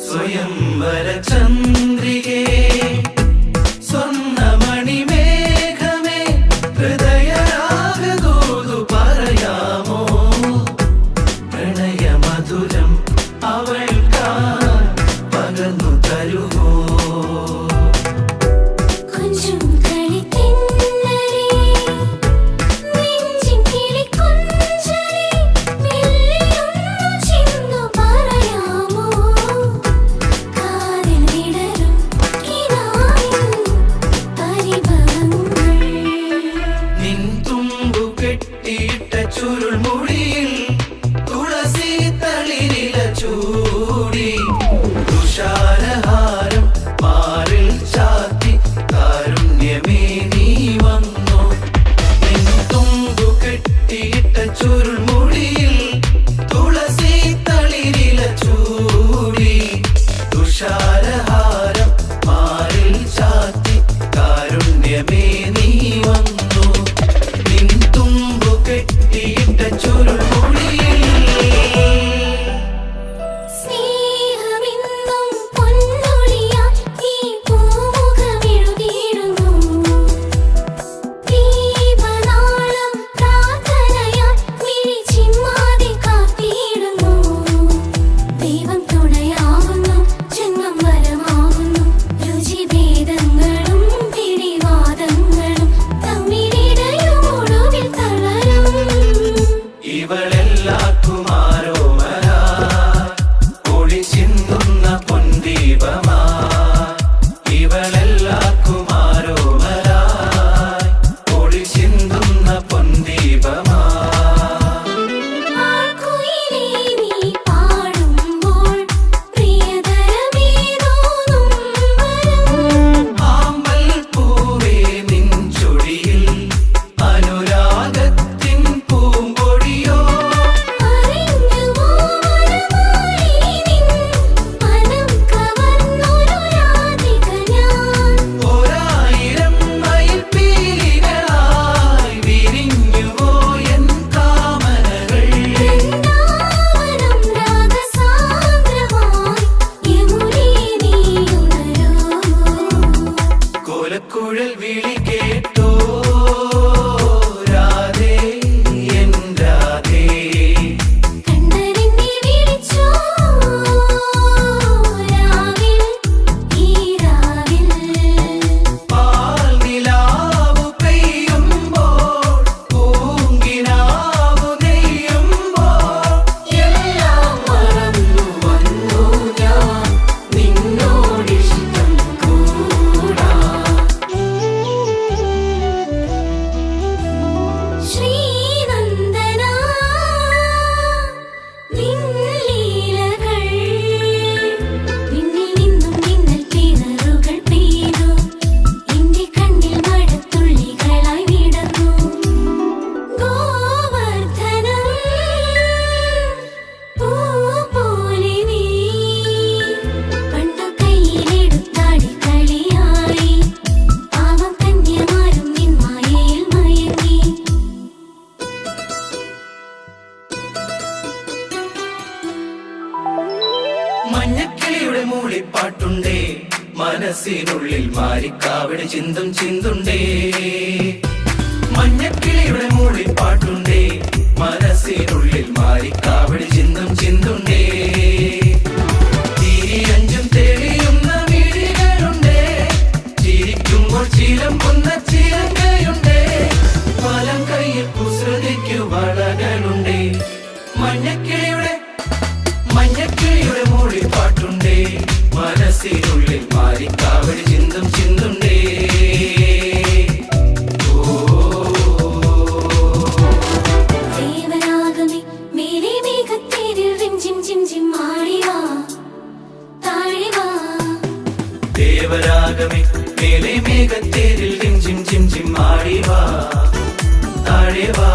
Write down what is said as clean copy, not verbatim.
സ്വയംവര ചന്ദ്രികേ സ്വർണ്ണമണിമേഘമേ ഹൃദയരാഗദൂതു പറയാമോ പ്രണയമധുരം അവൾക്കായി പകർന്നു തരുമോ ചുരുൾമുടിയിൽ തുളസി തളിരില ചൂടി തുഷാരഹാരം മാറിൽ ചാത്തി കാരുണ്യമേ നീ വന്നു നിൻ തുമ്പു കെട്ടിയിട്ട ചുരുൾമുടിയിൽ തുളസി തളിരില ചൂടി തുഷാരഹാരം മാറിൽ ചാത്തി കാരുണ്യമേ നീ വന്നു നിൻ തുമ്പു കെട്ടിയിട്ട ചുരുൾ മൂളിപ്പാട്ടുണ്ടേ മനസ്സിനുള്ളിൽ മാരിക്കാവടി ചിന്തും ചിന്തുണ്ടേ മഞ്ഞക്കിളിയുടെ മൂളിപ്പാട്ടുണ്ടേ മനസ്സിനുള്ളിൽ മാരിക്കാവടി ചിന്തും ചിന്തുണ്ടേ തിരിയഞ്ചും തെളിയുന്ന മിഴികളുണ്ടേ ചിരിക്കുമ്പോൾ ചിലമ്പുന്ന ചിലങ്കയുണ്ടേ വലം കയ്യിൽ കുസൃതിക്കു വളകളുണ്ടേ മഞ്ഞക്കിളിയുടെ മൂളിപ്പാട്ടുണ്ടേ മനസ്സിനുള്ളിൽ മാരിക്കാവടി ചിന്തും ചിന്തുണ്ടേ ദേവരാഗമേ മേലെ മേഘത്തേരിൽ റിംജിം ജിം ജിം ആടിവാ താഴെവാ ദേവരാഗമേ മേലെ മേഘത്തേരിൽ ജിം ജിം ജിം ജിം ആടിവാ താഴെവാ